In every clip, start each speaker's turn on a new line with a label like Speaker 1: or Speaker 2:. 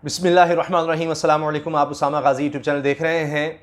Speaker 1: बिस्मिल्लाहिर्रहमानिर्रहीम। अस्सलाम वालेकुम। आप उसामा गाजी यूट्यूब चैनल देख रहे हैं।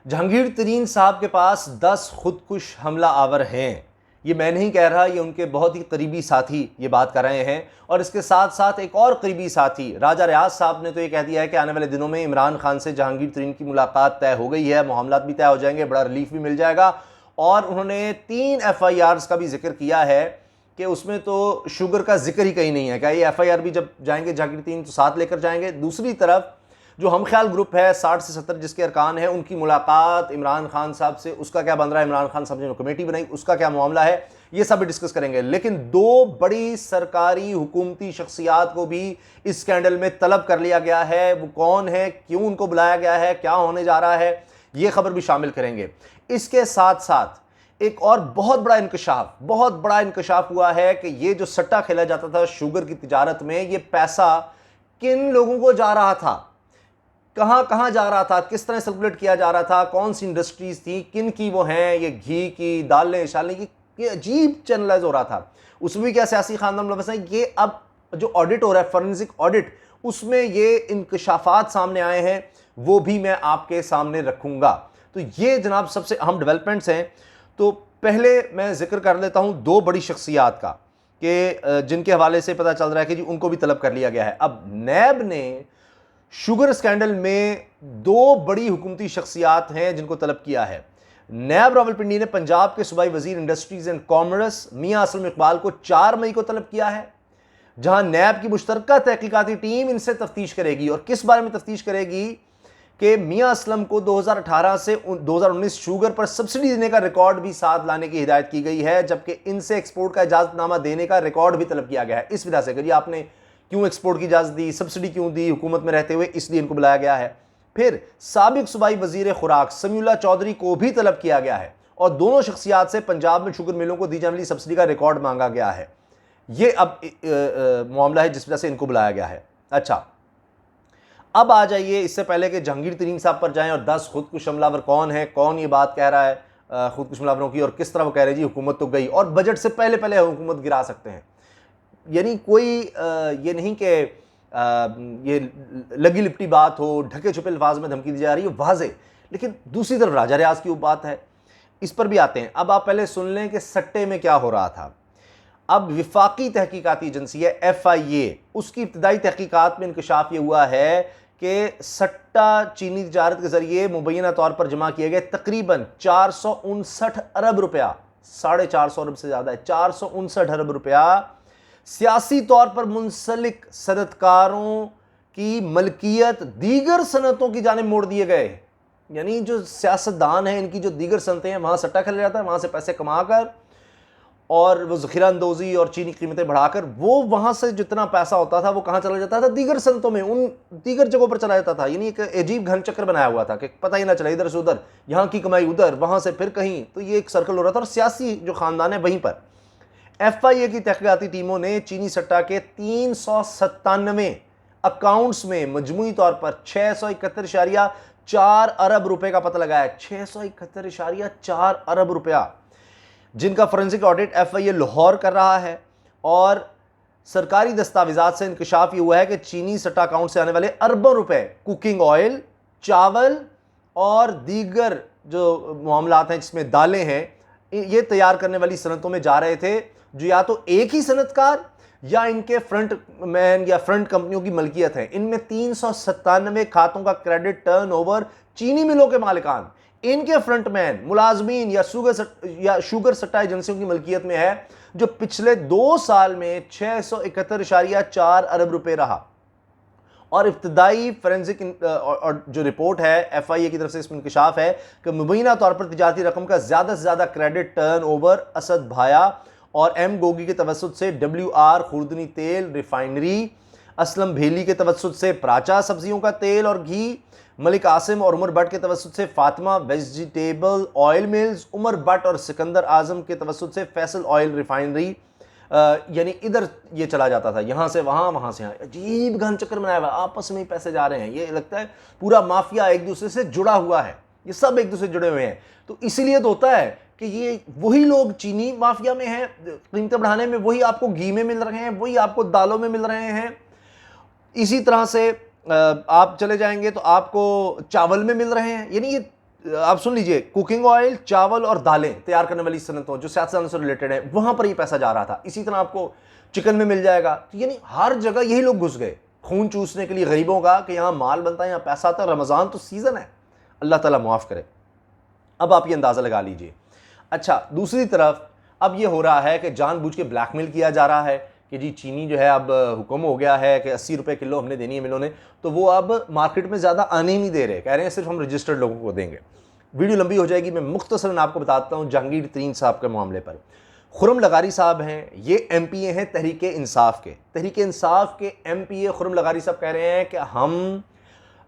Speaker 1: जहांगीर तरीन साहब के पास 10 खुदकुश हमला आवर हैं। ये मैं नहीं कह रहा, ये उनके बहुत ही करीबी साथी ये बात कर रहे हैं। और इसके साथ साथ एक और करीबी साथी राजा रियाज साहब ने तो ये कह दिया है कि आने वाले दिनों में इमरान खान से जहांगीर तरीन की मुलाकात तय हो गई है, मामलात भी तय हो जाएंगे, बड़ा रिलीफ भी मिल जाएगा। और उन्होंने 3 FIRs का भी जिक्र किया है कि उसमें तो शुगर का जिक्र ही कहीं नहीं है। क्या ये FIR भी जब जाएंगे जहांगीर तरीन तो साथ लेकर जाएंगे? दूसरी तरफ जो हम ख्याल ग्रुप है 60 से 70 जिसके अरकान है, उनकी मुलाकात इमरान खान साहब से, उसका क्या बन रहा है, इमरान खान साहब ने कमेटी बनाई, उसका क्या मामला है, ये सब भी डिस्कस करेंगे। लेकिन 2 बड़ी सरकारी हुकूमती शख्सियात को भी इस स्कैंडल में तलब कर लिया गया है। वो कौन है, क्यों उनको बुलाया गया है, क्या होने जा रहा है, ये खबर भी शामिल करेंगे। इसके साथ साथ एक और बहुत बड़ा इंकशाफ हुआ है कि ये जो सट्टा खेला जाता था शुगर की तिजारत में, ये पैसा किन लोगों को जा रहा था, कहां कहां जा रहा था, किस तरह सर्कुलेट किया जा रहा था, कौन सी इंडस्ट्रीज थी, किन की वो हैं, ये घी की, दालें शालें की, ये अजीब चैनलाइज हो रहा था। उसमें भी क्या सियासी खानदान मुलव्वस है। ये अब जो ऑडिट हो रहा है, फॉरेंसिक ऑडिट, उसमें ये इंकशाफात सामने आए हैं, वो भी मैं आपके सामने रखूंगा। तो ये जनाब सबसे अहम डेवलपमेंट्स हैं। तो पहले मैं जिक्र कर लेता हूं 2 बड़ी शख्सियात का कि जिनके हवाले से पता चल रहा है कि जी उनको भी तलब कर लिया गया है। अब नैब ने शुगर स्कैंडल में 2 बड़ी हुकूमती शख्सियात हैं जिनको तलब किया है। नैब रावलपिंडी ने पंजाब के सूबाई वजीर इंडस्ट्रीज एंड कॉमर्स मियां असलम इकबाल को 4 मई को तलब किया है, जहां नैब की मुश्तरका तहकीकाती टीम इनसे तफ्तीश करेगी। और किस बारे में तफ्तीश करेगी कि मियां असलम को 2018 से 2019 शुगर पर सब्सिडी देने का रिकॉर्ड भी साथ लाने की हिदायत की गई है, जबकि इनसे एक्सपोर्ट का इजाजतनामा देने का रिकॉर्ड भी तलब किया गया है। इस वजह से करिए आपने क्यों एक्सपोर्ट की इजाजत दी, सब्सिडी क्यों दी हुकूमत में रहते हुए, इसलिए इनको बुलाया गया है। फिर साबिक सूबाई वजीर खुराक समीउल्लाह चौधरी को भी तलब किया गया है और दोनों शख्सियात से पंजाब में शुगर मिलों को दी जाने वाली सब्सिडी का रिकॉर्ड मांगा गया है। यह अब मामला है जिस वजह से इनको बुलाया गया है। अच्छा, अब आ जाइए, इससे पहले कि जहांगीर तरीन साहब पर जाएं और 10 खुदकुश हमलावर कौन है, कौन ये बात कह रहा है खुदकुश हमलावरों की, और किस तरह वो कह रहे हैं जी हुकूमत तो गई और बजट से पहले पहले हुकूमत गिरा सकते हैं। यानी कोई ये नहीं कि ये लगी लिपटी बात हो, ढके छुपे अल्फाज में धमकी दी जा रही है, वाज़े। लेकिन दूसरी तरफ राजा रियाज की वो बात है, इस पर भी आते हैं। अब आप पहले सुन लें कि सट्टे में क्या हो रहा था। अब विफाकी तहकीकाती एजेंसी है FIA, उसकी इब्तदाई तहकीकात में इंकशाफ ये हुआ है कि सट्टा चीनी तिजारत के जरिए मुबैना तौर पर जमा किए गए तकरीबन 459 अरब रुपया, 450 अरब से ज़्यादा है, 459 अरब रुपया सियासी तौर पर मुंसलिक सनतकारों की मलकियत दीगर सनतों की जानिब मोड़ दिए गए। यानी जो सियासतदान हैं, इनकी जो दीगर सनतें हैं, वहाँ सट्टा खेला जाता है, वहाँ से पैसे कमाकर और वो ज़ख़ीरा अंदोज़ी और चीनी कीमतें बढ़ाकर वो वहाँ से जितना पैसा होता था वो कहाँ चला जाता था, दीगर सनतों में, उन दीगर जगहों पर चला जाता था। यानी एक अजीब घन चक्र बनाया हुआ था कि पता ही ना चला, इधर से उधर, यहाँ की कमाई उधर, वहाँ से फिर कहीं, तो ये एक सर्कल हो रहा था। और सियासी जो ख़ानदान है वहीं पर FIA की तहकीकाती टीमों ने चीनी सट्टा के 397 अकाउंट्स में मजमूई तौर पर 671.4 अरब रुपए का पता लगाया। 671.4 अरब रुपया, जिनका फोरेंसिक ऑडिट FIA लाहौर कर रहा है। और सरकारी दस्तावेजात से इंकशाफ ये हुआ है कि चीनी सट्टा अकाउंट से आने वाले अरबों रुपए कुकिंग ऑयल, चावल और दीगर जो मामलात हैं जिसमें दालें हैं, ये तैयार करने वाली सनतों में जा रहे थे, जो या तो एक ही सनतकार या इनके फ्रंट मैन या फ्रंट कंपनियों की मलकियत है। इनमें 397 खातों का क्रेडिट टर्नओवर चीनी मिलों के मालिकान, इनके फ्रंटमैन, मुलाजमीन या शुगर सट्टा एजेंसियों की मलकियत में है, जो पिछले 2 साल में 671.4 अरब रुपए रहा। और इब्तदाई फोरेंसिक और जो रिपोर्ट है FIA की तरफ से, इसमें इंकशाफ है कि मुबैना तौर पर तिजारती रकम का ज़्यादा से ज़्यादा क्रेडिट टर्नओवर असद भाया और M गोगी के तवस्सुत से WR खुर्दनी तेल रिफाइनरी, असलम भेली के तवस्सुत से प्राचा सब्जियों का तेल और घी, मलिक आसिम और उमर भट्ट के तवस्सुत से Fatima vegetable oil mills, Umar Bhatt और सिकंदर आजम के तवस्सुत से फैसल ऑयल रिफाइनरी। यानी इधर ये चला जाता था, यहाँ से वहाँ, वहाँ से यहाँ, अजीब घन चक्कर बनाया हुआ, आपस में ही पैसे जा रहे हैं। ये लगता है पूरा माफिया एक दूसरे से जुड़ा हुआ है, ये सब एक दूसरे से जुड़े हुए हैं। तो इसीलिए तो होता है कि ये वही लोग चीनी माफिया में हैं, कीमतें बढ़ाने में, वही आपको घी में मिल रहे हैं, वही आपको दालों में मिल रहे हैं। इसी तरह से आप चले जाएंगे तो आपको चावल में मिल रहे हैं, यानी ये आप सुन लीजिए, कुकिंग ऑयल, चावल और दालें तैयार करने वाली सनतों जो सियासत से रिलेटेड है, वहां पर ये पैसा जा रहा था। इसी तरह आपको चिकन में मिल जाएगा। तो यानी हर जगह यही लोग घुस गए खून चूसने के लिए गरीबों का, कि यहाँ माल बनता है, यहाँ पैसा आता है, रमज़ान तो सीज़न है, अल्लाह ताला माफ़ करे। अब आप ये अंदाज़ा लगा लीजिए। अच्छा, दूसरी तरफ अब ये हो रहा है कि जानबूझ के ब्लैकमेल किया जा रहा है कि जी चीनी जो है अब हुक्म हो गया है कि 80 रुपये किलो हमने देनी है मिलों ने, तो वो अब मार्केट में ज़्यादा आने ही नहीं दे रहे, कह रहे हैं सिर्फ हम रजिस्टर्ड लोगों को देंगे। वीडियो लंबी हो जाएगी, मैं मुख्तसरन आपको बताता हूँ जहांगीर तरीन साहब के मामले पर। खुरम लगारी साहब हैं, ये MPA हैं तहरीक इंसाफ के। तहरीक इंसाफ के MPA खुरम लगारी साहब कह रहे हैं कि हम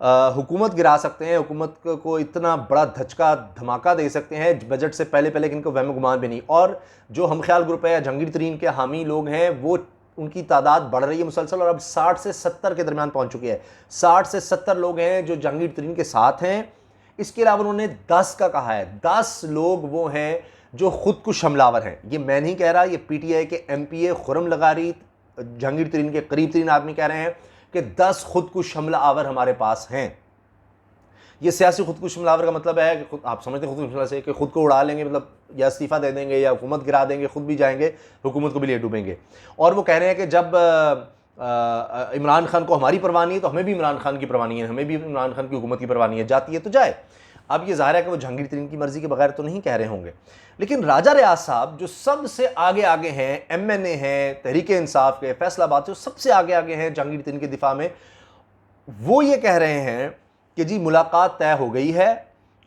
Speaker 1: हुकूमत गिरा सकते हैं, हुकूमत को इतना बड़ा धचका धमाका दे सकते हैं बजट से पहले पहले कि इनको वहम गुमान भी नहीं। और जो हम ख्याल ग्रुप है, जहांगीर तरीन के हामी लोग हैं, वो उनकी तादाद बढ़ रही है मुसलसल और अब 60 से 70 के दरमियान पहुंच चुकी है। 60 से 70 लोग हैं जो जहांगीर तरीन के साथ हैं। इसके अलावा उन्होंने 10 का कहा है, 10 लोग वो हैं जो खुदकुश हमलावर हैं। ये मैं नहीं कह रहा, ये PTI के MPA खुरम लगारी जहांगीर तरीन के करीब तरीन आदमी कह रहे हैं कि 10 खुदकुश हमला आवर हमारे पास हैं। ये सियासी खुदकुश हमलावर का मतलब है कि खुद आप समझते हैं खुदकुश हमला से कि खुद को उड़ा लेंगे, मतलब या इस्तीफ़ा दे देंगे या हुकूमत गिरा देंगे, खुद भी जाएंगे, हुकूमत को भी ले डूबेंगे। और वो कह रहे हैं कि जब इमरान खान को हमारी परवाह नहीं है तो हमें भी इमरान खान की परवाह नहीं है, हमें भी इमरान खान की हुकूमत की परवाह नहीं है, जाती है तो जाए। अब ये ज़ाहिर है कि वो जहांगीर तरीन की मर्ज़ी के बगैर तो नहीं कह रहे होंगे, लेकिन राजा रियाज साहब जो सबसे आगे आगे हैं, MNA हैं, तहरीक इंसाफ के, फैसलाबाद से सबसे आगे आगे हैं जहांगीर तरीन के दिफा में, वो ये कह रहे हैं कि जी मुलाकात तय हो गई है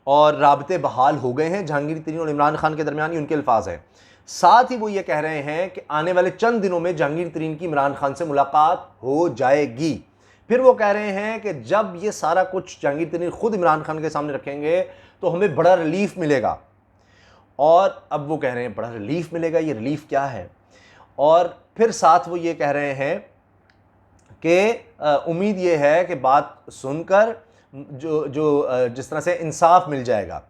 Speaker 1: और राबते बहाल हो गए हैं जहांगीर तरीन और इमरान खान के दरमियान, उनके अल्फाज हैं। साथ ही वो ये कह रहे हैं कि आने वाले चंद दिनों में जहांगीर तरीन की इमरान खान से मुलाकात हो जाएगी। फिर वो कह रहे हैं कि जब ये सारा कुछ जहांगीर तरीन खुद इमरान खान के सामने रखेंगे तो हमें बड़ा रिलीफ मिलेगा। और अब वो कह रहे हैं बड़ा रिलीफ मिलेगा, ये रिलीफ क्या है? और फिर साथ वो ये कह रहे हैं कि उम्मीद ये है कि बात सुनकर जिस तरह से इंसाफ मिल जाएगा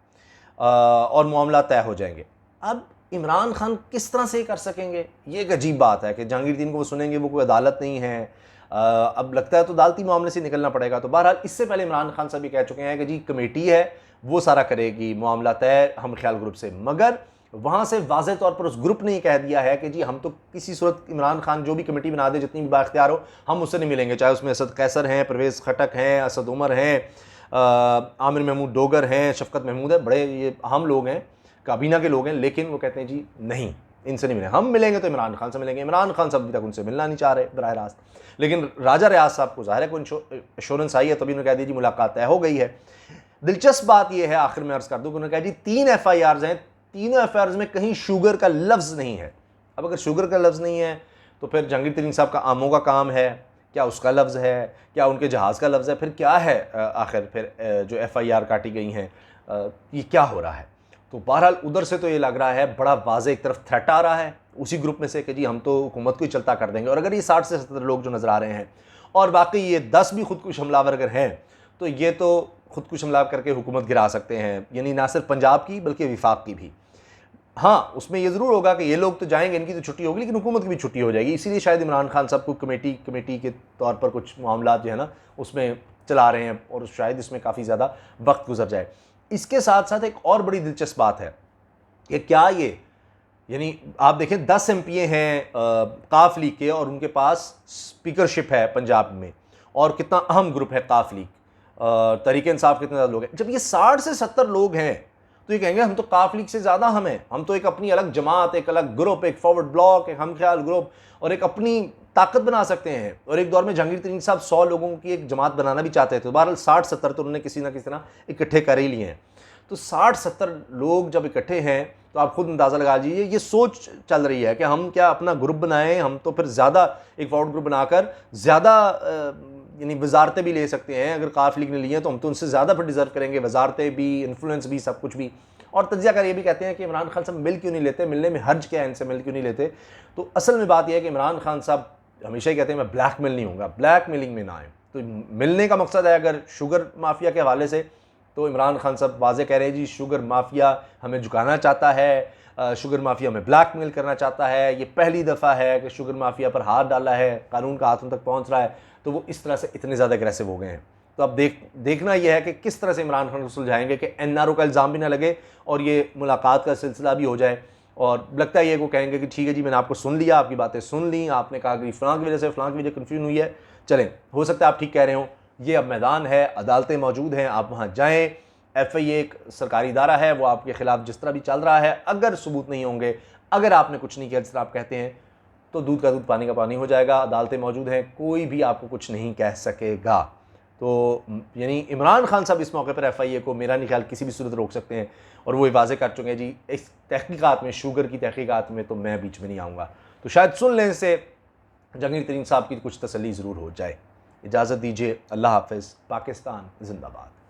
Speaker 1: और मामला तय हो जाएंगे। अब इमरान खान किस तरह से कर सकेंगे? ये एक अजीब बात है कि जहांगीर तरीन को वो सुनेंगे, वो कोई अदालत नहीं है। अब लगता है तो अदालती मामले से निकलना पड़ेगा। तो बहरहाल इससे पहले इमरान खान साहब भी कह चुके हैं कि जी कमेटी है वो सारा करेगी, मामला तय हम ख्याल ग्रुप से। मगर वहाँ से वाज़ेह तौर पर उस ग्रुप ने ये कह दिया है कि जी हम तो किसी सूरत इमरान खान जो भी कमेटी बना दे, जितनी भी बाख्तियार हो, हम उससे नहीं मिलेंगे, चाहे उसमें असद कैसर हैं, परवेज़ खटक हैं, असद उमर हैं, आमिर महमूद डोगर हैं, शफकत महमूद है, बड़े ये अहम लोग हैं, काबीना के लोग हैं। लेकिन वो कहते हैं जी नहीं, इनसे नहीं मिलेंगे, हम मिलेंगे तो इमरान खान से मिलेंगे। इमरान खान साहब अभी तक उनसे मिलना नहीं चाह रहे बराह रास्त। लेकिन राजा रियाज साहब को ज़ाहिर है कोई एश्योरेंस आई है, तभी उन्होंने कह दी जी मुलाकात तय हो गई है। दिलचस्प बात यह है, आखिर में अर्ज़ कर दूँ, उन्होंने कहा जी 3 FIRs हैं, तीनों FIRs में कहीं शुगर का लफ्ज़ नहीं है। अब अगर शुगर का लफ्ज़ नहीं है तो फिर जहांगीर तरीन साहब का आमों का काम है, क्या उसका लफ्ज़ है, क्या उनके जहाज़ का लफ्ज़ है, फिर क्या है आखिर फिर जो FIR काटी गई हैं, ये क्या हो रहा है? तो बहरहाल उधर से तो ये लग रहा है बड़ा वाज़े एक तरफ थ्रेट आ रहा है उसी ग्रुप में से कि जी हम तो हुकूमत को ही चलता कर देंगे। और अगर ये 60 से 70 लोग जो नज़र आ रहे हैं और बाकी ये 10 भी खुदकुश हमलावर अगर हैं, तो ये तो खुदकुश हमला करके हुकूमत गिरा सकते हैं, यानी ना सिर्फ पंजाब की बल्कि विफाक की भी। हाँ, उसमें ये ज़रूर होगा कि ये लोग तो जाएंगे, इनकी तो छुट्टी होगी, लेकिन हुकूमत की भी छुट्टी हो जाएगी। इसीलिए शायद इमरान खान साहब को कमेटी के तौर पर कुछ मामला जो है ना उसमें चला रहे हैं और शायद इसमें काफ़ी ज़्यादा वक्त गुजर जाए। इसके साथ साथ एक और बड़ी दिलचस्प बात है कि क्या ये, यानी आप देखें 10 MPA हैं काफ लीग के और उनके पास स्पीकरशिप है पंजाब में, और कितना अहम ग्रुप है काफ लीग, तहरीक इंसाफ कितने ज़्यादा लोग हैं। जब ये 60 से 70 लोग हैं तो ये कहेंगे हम तो काफ लीग से ज़्यादा हम हैं, हम तो एक अपनी अलग जमात, एक अलग ग्रुप, एक फॉरवर्ड ब्लॉक, एक हम ख्याल ग्रुप और एक अपनी ताकत बना सकते हैं। और एक दौर में जहांगीर तरीन साहब 100 लोगों की एक जमात बनाना भी चाहते थे। तो बहरहाल 60-70 तो उन्होंने किसी ना किसी तरह इकट्ठे कर ही लिए हैं। तो 60-70 लोग जब इकट्ठे हैं तो आप खुद अंदाज़ा लगा लीजिए, ये सोच चल रही है कि हम क्या अपना ग्रुप बनाएं, हम तो फिर ज़्यादा एक फॉरवर्ड ग्रुप बनाकर ज़्यादा यानी वजारतें भी ले सकते हैं। अगर काफ लीग ने लिए तो हम तो उनसे ज़्यादा फिर डिज़र्व करेंगे, वजारतें भी, इन्फ्लुएंस भी, सब कुछ भी। और तज्ज़ियाकार ये भी कहते हैं कि इमरान खान साहब मिल क्यों नहीं लेते, मिलने में हर्ज क्या है, इनसे मिल क्यों नहीं लेते। तो असल में बात यह है कि इमरान खान साहब हमेशा ही कहते हैं मैं ब्लैकमेल नहीं होऊंगा, ब्लैकमेलिंग में ना आए। तो मिलने का मकसद है अगर शुगर माफिया के हवाले से, तो इमरान खान साहब वाज़े कह रहे हैं जी शुगर माफिया हमें झुकाना चाहता है, शुगर माफिया हमें ब्लैकमेल करना चाहता है। ये पहली दफ़ा है कि शुगर माफिया पर हाथ डाला है, कानून का हाथ उन तक पहुँच रहा है। तो वो इस तरह से इतने ज़्यादा एग्रेसिव हो गए हैं। तो अब देखना यह है कि किस तरह से इमरान खान को सुलझाएंगे कि NRO का इल्ज़ाम भी ना लगे और ये मुलाकात का सिलसिला भी हो जाए। और लगता है ये को कहेंगे कि ठीक है जी, मैंने आपको सुन लिया, आपकी बातें सुन ली, आपने कहा कि फ़लाँ की वजह से फ़लाँ की वजह कन्फ्यूजन हुई है, चलें, हो सकता है आप ठीक कह रहे हो, ये अब मैदान है, अदालतें मौजूद हैं, आप वहाँ जाएँ। FIA एक सरकारी इदारा है, वो आपके ख़िलाफ़ जिस तरह भी चल रहा है, अगर सबूत नहीं होंगे, अगर आपने कुछ नहीं किया जिस तरह आप कहते हैं, तो दूध का दूध पानी का पानी हो जाएगा। अदालतें मौजूद हैं, कोई भी आपको कुछ नहीं कह सकेगा। तो यानी इमरान खान साहब इस मौके पर FIA को मेरा नहीं ख्याल किसी भी सूरत रोक सकते हैं, और वो वाज़े कर चुके हैं जी इस तहकीकात में, शुगर की तहकीकात में तो मैं बीच में नहीं आऊँगा। तो शायद सुन लेने से जहांगीर तरीन साहब की कुछ तसल्ली ज़रूर हो जाए। इजाज़त दीजिए, अल्लाह हाफ़िज़, पाकिस्तान जिंदाबाद।